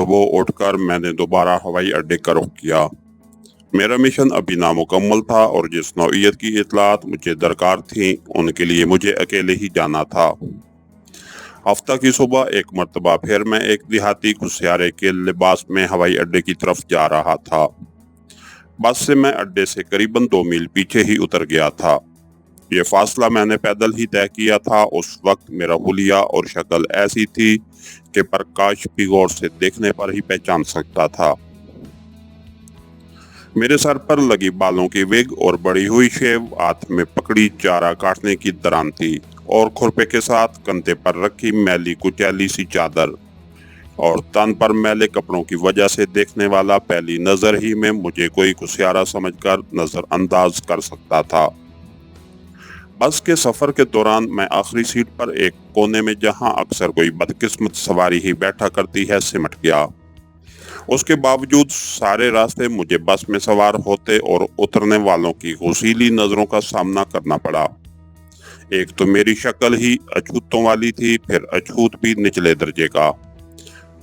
सुबह उठकर मैंने दोबारा हवाई अड्डे का रुख किया। मेरा मिशन अभी नामुकम्मल था और जिस नौइयत की इतलात मुझे दरकार थी उनके लिए मुझे अकेले ही जाना था। हफ्ता की सुबह एक मर्तबा फिर मैं एक देहाती घुसियारे के लिबास में हवाई अड्डे की तरफ जा रहा था। बस से मैं अड्डे से करीबन 2 मील पीछे ही उतर गया था। ये फासला मैंने पैदल ही तय किया था। उस वक्त मेरा हुलिया और शक्ल ऐसी थी कि प्रकाश भी गौर से देखने पर ही पहचान सकता था। मेरे सर पर लगी बालों की विग और बड़ी हुई शेव, हाथ में पकड़ी चारा काटने की दरान थी और खुरपे के साथ कंधे पर रखी मैली कुचैली सी चादर, और तन पर मैले कपड़ों की वजह से देखने वाला पहली नजर ही में मुझे कोई घुसियारा समझकर नजरअंदाज कर सकता था। बस के सफर के दौरान मैं आखिरी सीट पर एक कोने में, जहां अक्सर कोई बदकिस्मत सवारी ही बैठा करती है, सिमट गया। उसके बावजूद सारे रास्ते मुझे बस में सवार होते और उतरने वालों की गुस्सीली नजरों का सामना करना पड़ा। एक तो मेरी शक्ल ही अछूतों वाली थी, फिर अछूत भी निचले दर्जे का।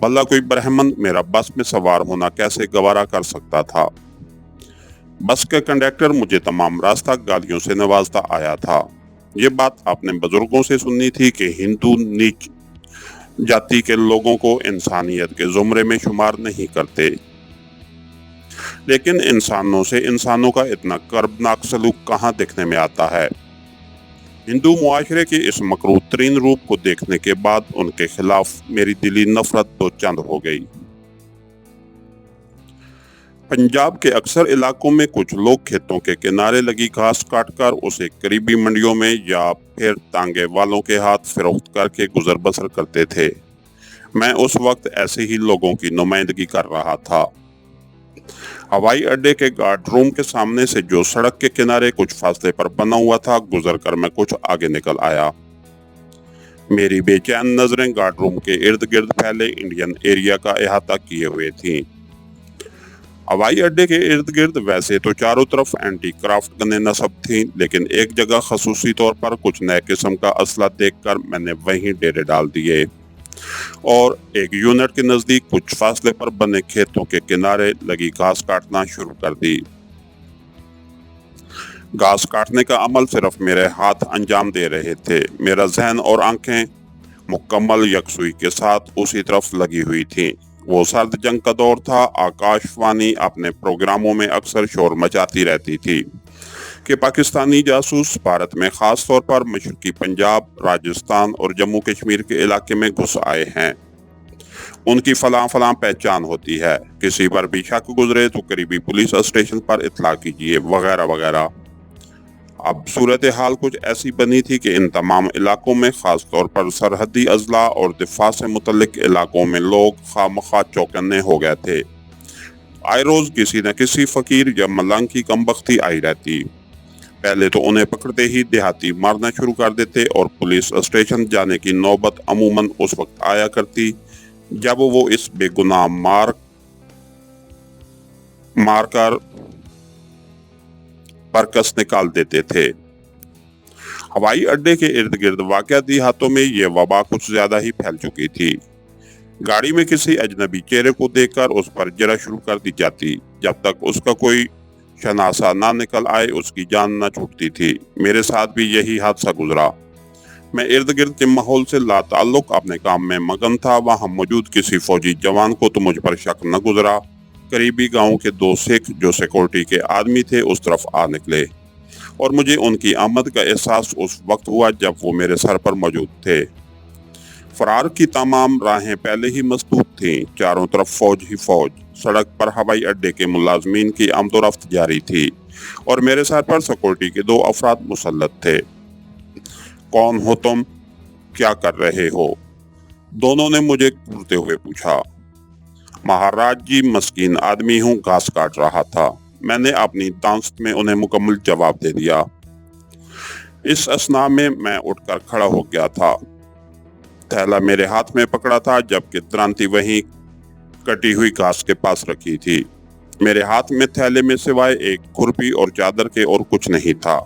भला कोई ब्राह्मण मेरा बस में सवार होना कैसे गवारा कर सकता था। बस के कंडक्टर मुझे तमाम रास्ता गालियों से नवाजता आया था। ये बात आपने बुजुर्गों से सुनी थी कि हिंदू नीच जाति के लोगों को इंसानियत के जुमरे में शुमार नहीं करते, लेकिन इंसानों से इंसानों का इतना कर्बनाक सलूक कहाँ देखने में आता है। हिंदू मुआशरे के इस मकरूह तरीन रूप को देखने के बाद उनके खिलाफ मेरी दिली नफरत दो चंद हो गई। पंजाब के अक्सर इलाकों में कुछ लोग खेतों के किनारे लगी घास काटकर उसे करीबी मंडियों में या फिर तांगे वालों के हाथ फरोख्त करके गुजर बसर करते थे। मैं उस वक्त ऐसे ही लोगों की नुमाइंदगी कर रहा था। हवाई अड्डे के गार्ड रूम के सामने से जो सड़क के किनारे कुछ फासले पर बना हुआ था, गुजर कर मैं कुछ आगे निकल आया। मेरी बेचैन नजरें गार्ड रूम के इर्द गिर्द फैले इंडियन एरिया का अहाता किए हुए थीं। हवाई अड्डे के इर्द गिर्द वैसे तो चारों तरफ एंटी क्राफ्ट गनें नस्ब थीं, लेकिन एक जगह खसूसी तौर पर कुछ नए किस्म का असला देखकर मैंने वहीं डेरे डाल दिए और एक यूनिट के नजदीक कुछ फासले पर बने खेतों के किनारे लगी घास काटना शुरू कर दी। घास काटने का अमल सिर्फ मेरे हाथ अंजाम दे रहे थे। मेरा जहन और आंखें मुकम्मल यकसुई के साथ उसी तरफ लगी हुई थीं। वो सर्द जंग का दौर था। आकाशवाणी अपने प्रोग्रामों में अक्सर शोर मचाती रहती थी कि पाकिस्तानी जासूस भारत में खास तौर पर मशरकी पंजाब, राजस्थान और जम्मू कश्मीर के इलाके में घुस आए हैं। उनकी फलां पहचान होती है। किसी पर भी शक गुजरे तो करीबी पुलिस स्टेशन पर इत्तला कीजिए, वगैरह वगैरह। अब सूरत हाल कुछ ऐसी बनी थी कि इन तमाम इलाकों में, खास तौर पर सरहदी अजला और दिफा से मुतल्लिक इलाकों में, लोग खामखा चौकन्ने हो गए थे। आए रोज किसी न किसी फकीर या मलंग की कमबख्ती आई रहती। पहले तो उन्हें पकड़ते ही देहाती मारना शुरू कर देते और पुलिस स्टेशन जाने की नौबत अमूमन उस वक्त आया करती जब वो इस बेगुनाह मारकर बरकस निकाल देते थे। हवाई अड्डे के इर्द गिर्द वाक़या देहातों में ये वबा कुछ ज्यादा ही फैल चुकी थी। गाड़ी में किसी अजनबी चेहरे को देखकर उस पर जरा शुरू कर दी जाती। जब तक उसका कोई शनासा ना निकल आए उसकी जान न छूटती थी। मेरे साथ भी यही हादसा गुजरा। मैं इर्द गिर्द के माहौल से लाताल्लुक अपने काम में मगन था। वहां मौजूद किसी फौजी जवान को तो मुझ पर शक न गुजरा। करीबी गांव के 2 सिख जो सिक्योरिटी के आदमी थे उस तरफ आ निकले और मुझे उनकी आमद का एहसास उस वक्त हुआ जब वो मेरे सर पर मौजूद थे। फरार की तमाम राहें पहले ही मसदूद थीं। चारों तरफ फौज ही फौज। सड़क पर हवाई अड्डे के मुलाजमीन की आमदोरफ्त जारी थी और मेरे सर पर सिक्योरिटी के 2 अफराद मुसल्लत थे। कौन हो तुम? क्या कर रहे हो? दोनों ने मुझे घूरते हुए पूछा। महाराज जी, मस्कीन आदमी हूँ, घास काट रहा था। मैंने अपनी दांस्त में उन्हें मुकम्मल जवाब दे दिया। इस असना में मैं उठकर खड़ा हो गया था। थैला मेरे हाथ में पकड़ा था जबकि द्रांति वहीं कटी हुई घास के पास रखी थी। मेरे हाथ में थैले में सिवाय एक खुरपी और चादर के और कुछ नहीं था।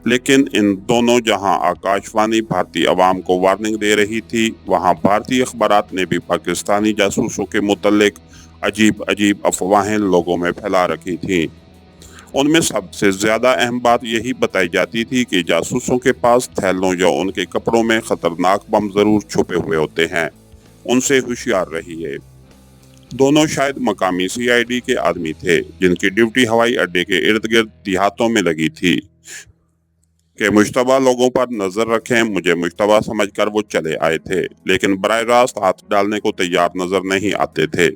लेकिन इन दोनों जहां आकाशवाणी भारतीय अवाम को वार्निंग दे रही थी, वहां भारतीय अखबारात ने भी पाकिस्तानी जासूसों के मुतल्लिक अजीब अजीब अफवाहें लोगों में फैला रखी थी। उनमें सबसे ज्यादा अहम बात यही बताई जाती थी कि जासूसों के पास थैलों या उनके कपड़ों में खतरनाक बम जरूर छुपे हुए होते हैं, उनसे होशियार रहिए। दोनों शायद मकामी सीआईडी के आदमी थे, जिनकी ड्यूटी हवाई अड्डे के इर्द गिर्द देहातों में लगी थी कि मुश्तबा लोगों पर नजर रखें। मुझे मुश्तबा समझकर वो चले आए थे, लेकिन बराह रास्त हाथ डालने को तैयार नजर नहीं आते थे।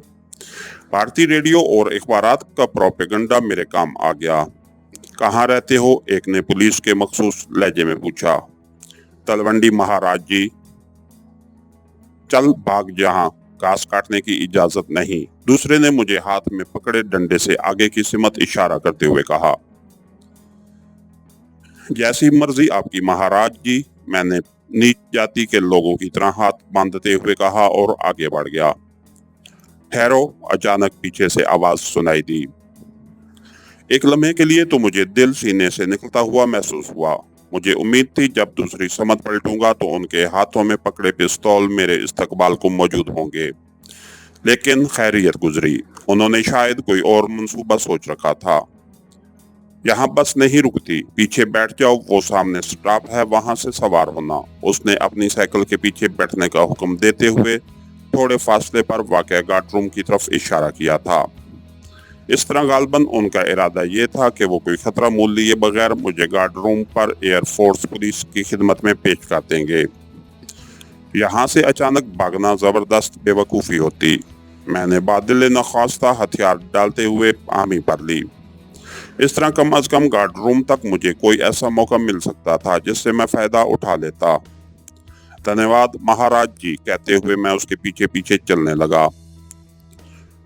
भारतीय रेडियो और अखबारात का प्रोपेगेंडा मेरे काम आ गया। कहाँ रहते हो? एक ने पुलिस के मखसूस लहजे में पूछा। तलवंडी महाराज जी। चल भाग, जहाँ घास काटने की इजाजत नहीं। दूसरे ने मुझे हाथ में पकड़े डंडे से आगे की सिमत इशारा करते हुए कहा। जैसी मर्जी आपकी महाराज जी, मैंने नीच जाति के लोगों की तरह हाथ बांधते हुए कहा और आगे बढ़ गया। ठहरो, अचानक पीछे से आवाज सुनाई दी। एक लम्हे के लिए तो मुझे दिल सीने से निकलता हुआ महसूस हुआ। मुझे उम्मीद थी जब दूसरी समत पलटूंगा तो उनके हाथों में पकड़े पिस्तौल मेरे इस्तकबाल को मौजूद होंगे, लेकिन खैरियत गुजरी। उन्होंने शायद कोई और मंसूबा सोच रखा था। यहाँ बस नहीं रुकती, पीछे बैठ जाओ, वो सामने स्टॉप है, वहां से सवार होना। उसने अपनी साइकिल के पीछे बैठने का हुक्म देते हुए थोड़े फासले पर वाक़या गार्ड रूम की तरफ इशारा किया था। इस तरह गालबन उनका इरादा ये था कि वो कोई खतरा मोल लिए बगैर मुझे गार्ड रूम पर एयरफोर्स पुलिस की खिदमत में पेश कर देंगे। यहाँ से अचानक भागना जबरदस्त बेवकूफ़ी होती। मैंने बादल नख्वास्ता हथियार डालते हुए हामी पर ली। इस तरह कम अज कम गार्ड रूम तक मुझे कोई ऐसा मौका मिल सकता था जिससे मैं फायदा उठा लेता। धन्यवाद महाराज जी, कहते हुए मैं उसके पीछे पीछे चलने लगा।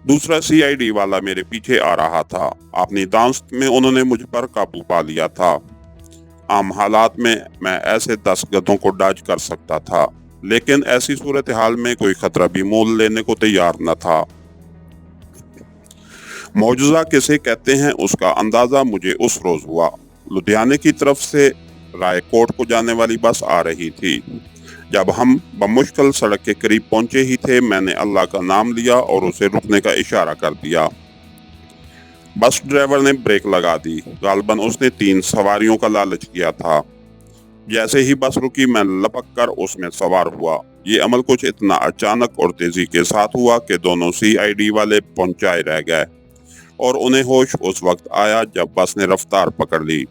दूसरा सीआईडी वाला मेरे पीछे आ रहा था। अपनी दांस्त में उन्होंने मुझ पर काबू पा लिया था। आम हालात में मैं ऐसे 10 गधों को डाज कर सकता था, लेकिन ऐसी सूरत हाल में कोई खतरा भी मोल लेने को तैयार न था। मौजूदा किसे कहते हैं, उसका अंदाजा मुझे उस रोज हुआ। लुधियाने की तरफ से रायकोट को जाने वाली बस आ रही थी। जब हम बमुश्किल सड़क के करीब पहुंचे ही थे, मैंने अल्लाह का नाम लिया और उसे रुकने का इशारा कर दिया। बस ड्राइवर ने ब्रेक लगा दी। गालबन उसने 3 सवारियों का लालच किया था। जैसे ही बस रुकी, मैं लपक कर उसमें सवार हुआ। ये अमल कुछ इतना अचानक और तेजी के साथ हुआ कि दोनों सीआईडी वाले पहुंचाए रह गए और उन्हें होश उस वक्त आया जब बस ने रफ्तार पकड़ ली।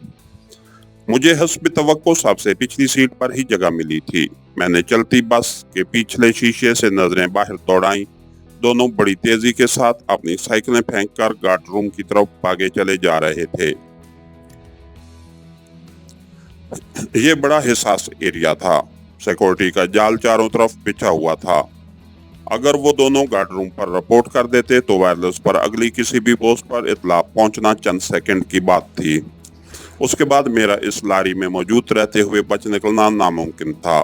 मुझे हस्ब तवक्को सबसे पिछली सीट पर ही जगह मिली थी। मैंने चलती बस के पिछले शीशे से नजरें बाहर दौड़ाई। दोनों बड़ी तेजी के साथ अपनी साइकिलें फेंककर गार्ड रूम की तरफ भागे चले जा रहे थे। ये बड़ा हिसास एरिया था। सिक्योरिटी का जाल चारों तरफ बिछा हुआ था। अगर वो दोनों गार्ड रूम पर रिपोर्ट कर देते तो वायरलेस पर अगली किसी भी पोस्ट पर इतला पहुंचना चंद सेकंड की बात थी। उसके बाद मेरा इस लारी में मौजूद रहते हुए बच निकलना नामुमकिन था।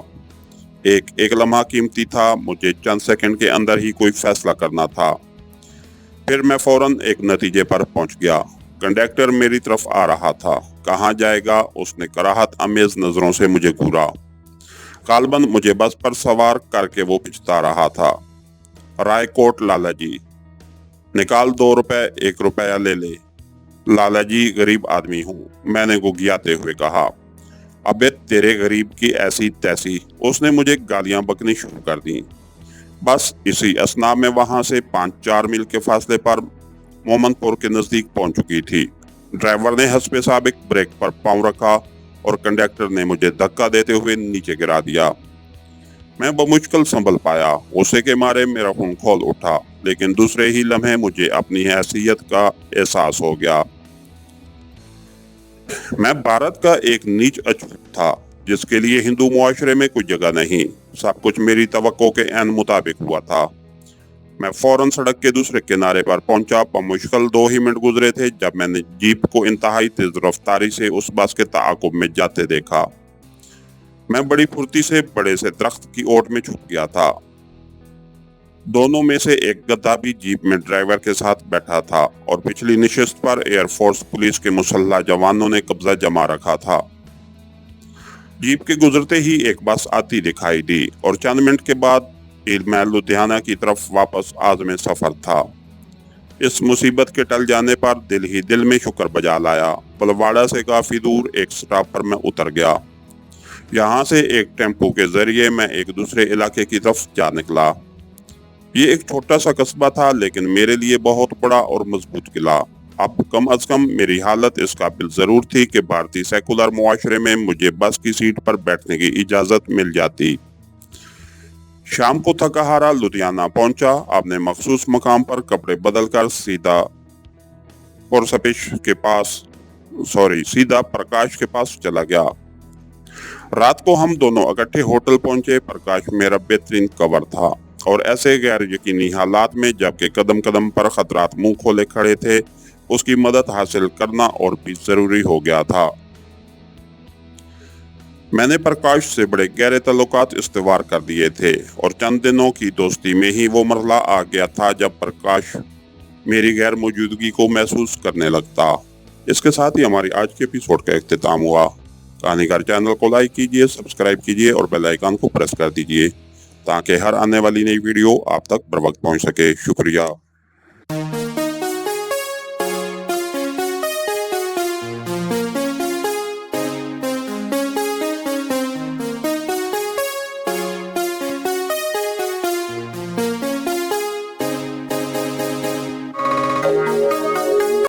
एक लम्हा कीमती था। मुझे चंद सेकंड के अंदर ही कोई फैसला करना था। फिर मैं फौरन एक नतीजे पर पहुंच गया। कंडक्टर मेरी तरफ आ रहा था। कहाँ जाएगा? उसने कराहत अमेज नजरों से मुझे घूरा। गालबन मुझे बस पर सवार करके वो पिछता रहा था। रायकोट लाला जी। निकाल 2 रुपए, 1 रुपया ले ले। लाला जी, गरीब आदमी हूँ, मैंने गुगियाते हुए कहा। अबे तेरे गरीब की ऐसी तैसी। उसने मुझे गालियां बकनी शुरू कर दी। बस इसी असना में वहां से 5-4 मील के फासले पर मोमनपुर के नजदीक पहुंच चुकी थी। ड्राइवर ने हस्बे साबिक ब्रेक पर पांव रखा और कंडक्टर ने मुझे धक्का देते हुए नीचे गिरा दिया। मैं बमुश्किल संभल पाया। गुस्से के मारे मेरा खून खौल उठा, लेकिन दूसरे ही लम्हे मुझे अपनी हैसियत का एहसास हो गया। मैं भारत का एक नीच अछूत था जिसके लिए हिंदू मुआशरे में कोई जगह नहीं। सब कुछ मेरी तवक्को के ऐन मुताबिक हुआ था। मैं फौरन सड़क के दूसरे किनारे पर पहुंचा। बमुश्किल 2 ही मिनट गुजरे थे जब मैंने जीप को इंतहाई तेज रफ्तारी से उस बस के ताक़ुब में जाते देखा। मैं बड़ी फुर्ती से बड़े से दरख्त की ओट में छुप गया था। दोनों में से एक गधा भी जीप में ड्राइवर के साथ बैठा था और पिछली नशिस्त पर एयरफोर्स पुलिस के मुसल्लह जवानों ने कब्जा जमा रखा था। जीप के गुजरते ही एक बस आती दिखाई दी और चंद मिनट के बाद मैं लुधियाना की तरफ वापस आज़म सफर था। इस मुसीबत के टल जाने पर दिल ही दिल में शुक्र बजा लाया। बलवाड़ा से काफी दूर एक स्टॉप पर मैं उतर गया। यहाँ से एक टेम्पो के जरिए मैं एक दूसरे इलाके की तरफ जा निकला। ये एक छोटा सा कस्बा था, लेकिन मेरे लिए बहुत बड़ा और मजबूत किला। अब कम अज कम मेरी हालत इस काबिल जरूर थी कि भारतीय सेकुलर मुआशरे में मुझे बस की सीट पर बैठने की इजाजत मिल जाती। शाम को थका हारा लुधियाना पहुंचा। अपने मखसूस मकाम पर कपड़े बदलकर सीधा प्रकाश के पास चला गया। रात को हम दोनों इकट्ठे होटल पहुंचे। प्रकाश मेरा बेहतरीन कवर था और ऐसे गैर यकीनी हालात में जबकि कदम कदम पर खतरात मुंह खोले खड़े थे, उसकी मदद हासिल करना और भी जरूरी हो गया था। मैंने प्रकाश से बड़े गहरे ताल्लुकात इस्तेवार कर दिए थे और चंद दिनों की दोस्ती में ही वो मरहला आ गया था जब प्रकाश मेरी गैर मौजूदगी को महसूस करने लगता। इसके साथ ही हमारी आज के एपिसोड का इख्तिताम हुआ। कहानीकार चैनल को लाइक कीजिए, सब्सक्राइब कीजिए और बेल आइकन को प्रेस कर दीजिए ताकि हर आने वाली नई वीडियो आप तक बर वक्त पहुंच सके। शुक्रिया।